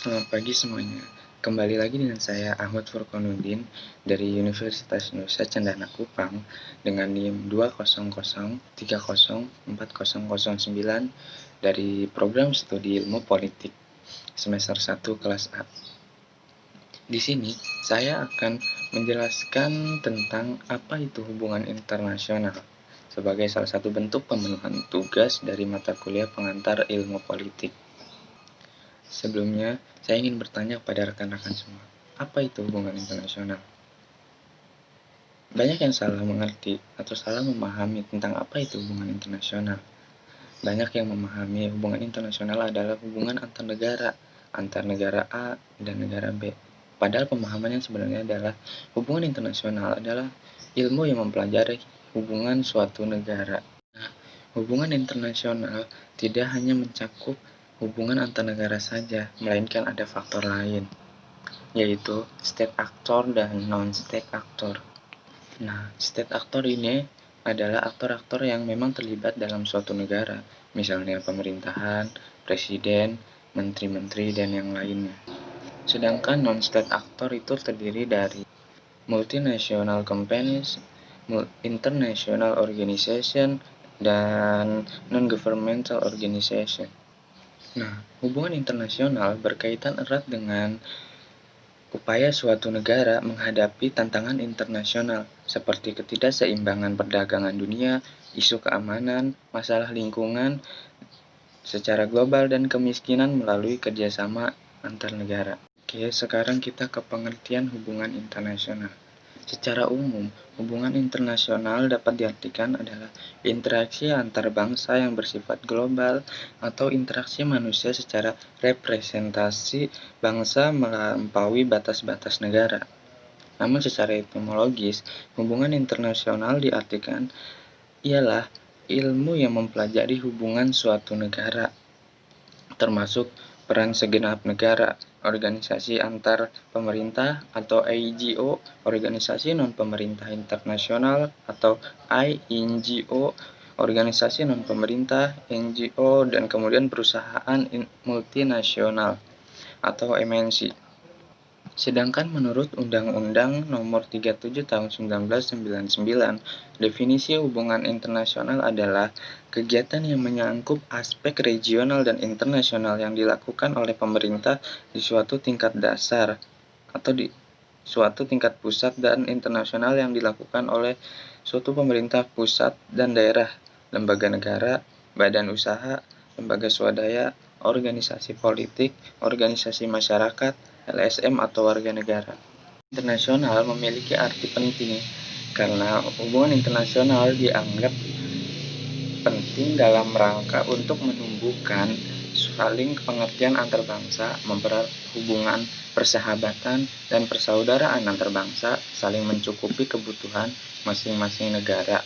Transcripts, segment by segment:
Selamat pagi semuanya. Kembali lagi dengan saya Ahmad Furqanuddin dari Universitas Nusa Cendana Kupang dengan NIM 200304009 dari Program Studi Ilmu Politik semester 1 kelas A. Di sini saya akan menjelaskan tentang apa itu hubungan internasional sebagai salah satu bentuk pemenuhan tugas dari mata kuliah pengantar ilmu politik. Sebelumnya, saya ingin bertanya kepada rekan-rekan semua, apa itu hubungan internasional? Banyak yang salah mengerti atau salah memahami tentang apa itu hubungan internasional. Banyak yang memahami hubungan internasional adalah hubungan antar negara A dan negara B. Padahal pemahamannya sebenarnya adalah hubungan internasional adalah ilmu yang mempelajari hubungan suatu negara. Nah, hubungan internasional tidak hanya mencakup hubungan antar negara saja, melainkan ada faktor lain, yaitu state actor dan non-state actor. Nah, state actor ini adalah aktor-aktor yang memang terlibat dalam suatu negara, misalnya pemerintahan, presiden, menteri-menteri, dan yang lainnya. Sedangkan non-state actor itu terdiri dari multinational companies, international organization, dan non-governmental organization. Nah, hubungan internasional berkaitan erat dengan upaya suatu negara menghadapi tantangan internasional seperti ketidakseimbangan perdagangan dunia, isu keamanan, masalah lingkungan secara global, dan kemiskinan melalui kerjasama antar negara. Oke, sekarang kita ke pengertian hubungan internasional. Secara umum, hubungan internasional dapat diartikan adalah interaksi antar bangsa yang bersifat global atau interaksi manusia secara representasi bangsa melampaui batas-batas negara. Namun secara etimologis, hubungan internasional diartikan ialah ilmu yang mempelajari hubungan suatu negara, termasuk peran segenap negara, organisasi antar pemerintah atau INGO, organisasi non-pemerintah internasional atau INGO, organisasi non-pemerintah, NGO, dan kemudian perusahaan multinasional atau MNC. Sedangkan menurut Undang-Undang Nomor 37 Tahun 1999, definisi hubungan internasional adalah kegiatan yang menyangkut aspek regional dan internasional yang dilakukan oleh pemerintah di suatu tingkat dasar atau di suatu tingkat pusat dan internasional yang dilakukan oleh suatu pemerintah pusat dan daerah, lembaga negara, badan usaha, lembaga swadaya, organisasi politik, organisasi masyarakat, LSM atau warga negara. Internasional memiliki arti penting karena hubungan internasional dianggap penting dalam rangka untuk menumbuhkan saling pengertian antar bangsa, mempererat hubungan persahabatan dan persaudaraan antar bangsa, saling mencukupi kebutuhan masing-masing negara.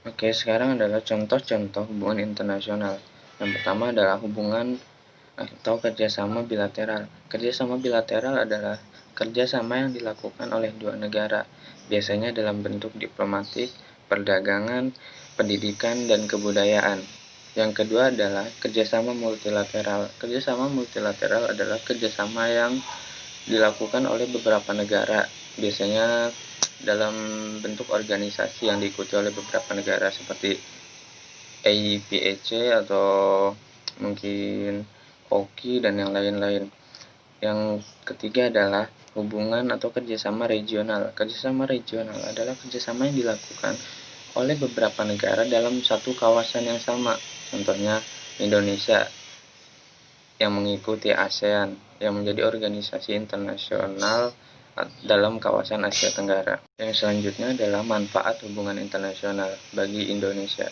Oke, sekarang adalah contoh-contoh hubungan internasional. Yang pertama adalah hubungan atau kerjasama bilateral. Kerjasama bilateral adalah kerjasama yang dilakukan oleh dua negara, biasanya dalam bentuk diplomatik, perdagangan, pendidikan, dan kebudayaan. Yang kedua adalah kerjasama multilateral. Kerjasama multilateral adalah kerjasama yang dilakukan oleh beberapa negara, biasanya dalam bentuk organisasi yang diikuti oleh beberapa negara seperti AIPAC atau mungkin OKI dan yang lain-lain. Yang ketiga adalah hubungan atau kerjasama regional. Kerjasama regional adalah kerjasama yang dilakukan oleh beberapa negara dalam satu kawasan yang sama. Contohnya Indonesia yang mengikuti ASEAN yang menjadi organisasi internasional dalam kawasan Asia Tenggara. Yang selanjutnya adalah manfaat hubungan internasional bagi Indonesia.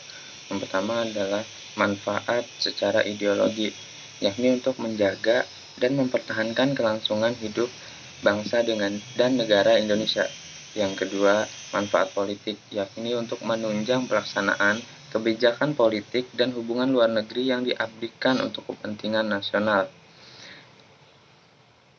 Yang pertama adalah manfaat secara ideologi, yakni untuk menjaga dan mempertahankan kelangsungan hidup bangsa dan negara Indonesia. Yang kedua, manfaat politik, yakni untuk menunjang pelaksanaan kebijakan politik dan hubungan luar negeri yang diabdikan untuk kepentingan nasional.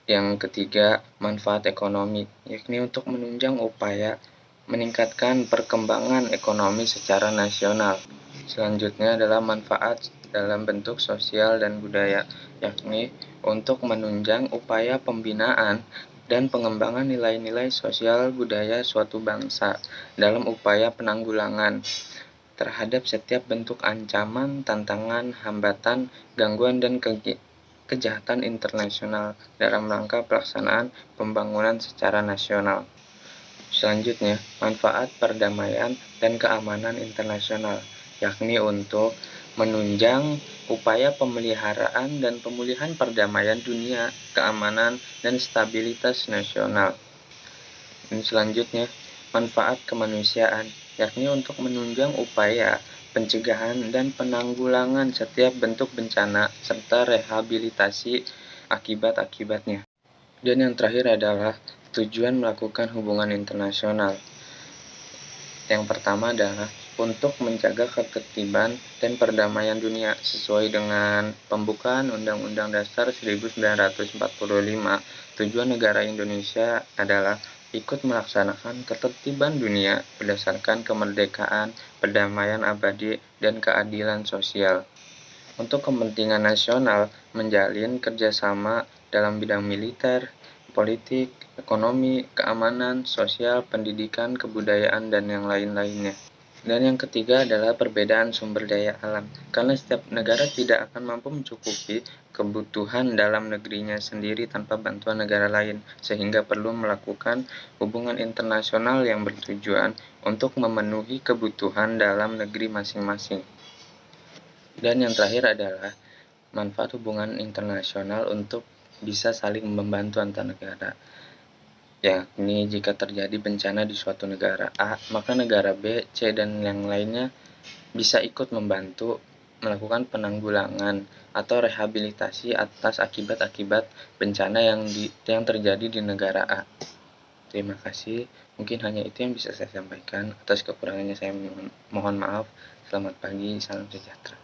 Yang ketiga, manfaat ekonomi, yakni untuk menunjang upaya meningkatkan perkembangan ekonomi secara nasional. Selanjutnya adalah manfaat dalam bentuk sosial dan budaya, yakni untuk menunjang upaya pembinaan dan pengembangan nilai-nilai sosial budaya suatu bangsa dalam upaya penanggulangan terhadap setiap bentuk ancaman, tantangan, hambatan, gangguan, dan kejahatan internasional dalam rangka pelaksanaan pembangunan secara nasional. Selanjutnya, manfaat perdamaian dan keamanan internasional, yakni untuk menunjang upaya pemeliharaan dan pemulihan perdamaian dunia, keamanan, dan stabilitas nasional. Dan selanjutnya, manfaat kemanusiaan, yakni untuk menunjang upaya pencegahan dan penanggulangan setiap bentuk bencana serta rehabilitasi akibat-akibatnya. Dan yang terakhir adalah tujuan melakukan hubungan internasional. Yang pertama adalah untuk menjaga ketertiban dan perdamaian dunia sesuai dengan pembukaan Undang-Undang Dasar 1945. Tujuan negara Indonesia adalah ikut melaksanakan ketertiban dunia berdasarkan kemerdekaan, perdamaian abadi, dan keadilan sosial. Untuk kepentingan nasional, menjalin kerjasama dalam bidang militer, politik, ekonomi, keamanan, sosial, pendidikan, kebudayaan, dan yang lain-lainnya. Dan yang ketiga adalah perbedaan sumber daya alam, karena setiap negara tidak akan mampu mencukupi kebutuhan dalam negerinya sendiri tanpa bantuan negara lain, sehingga perlu melakukan hubungan internasional yang bertujuan untuk memenuhi kebutuhan dalam negeri masing-masing. Dan yang terakhir adalah manfaat hubungan internasional untuk bisa saling membantu antar negara. Yakni jika terjadi bencana di suatu negara A, maka negara B, C, dan yang lainnya bisa ikut membantu melakukan penanggulangan atau rehabilitasi atas akibat-akibat bencana yang terjadi di negara A. Terima kasih. Mungkin hanya itu yang bisa saya sampaikan. Atas kekurangannya saya mohon maaf. Selamat pagi, salam sejahtera.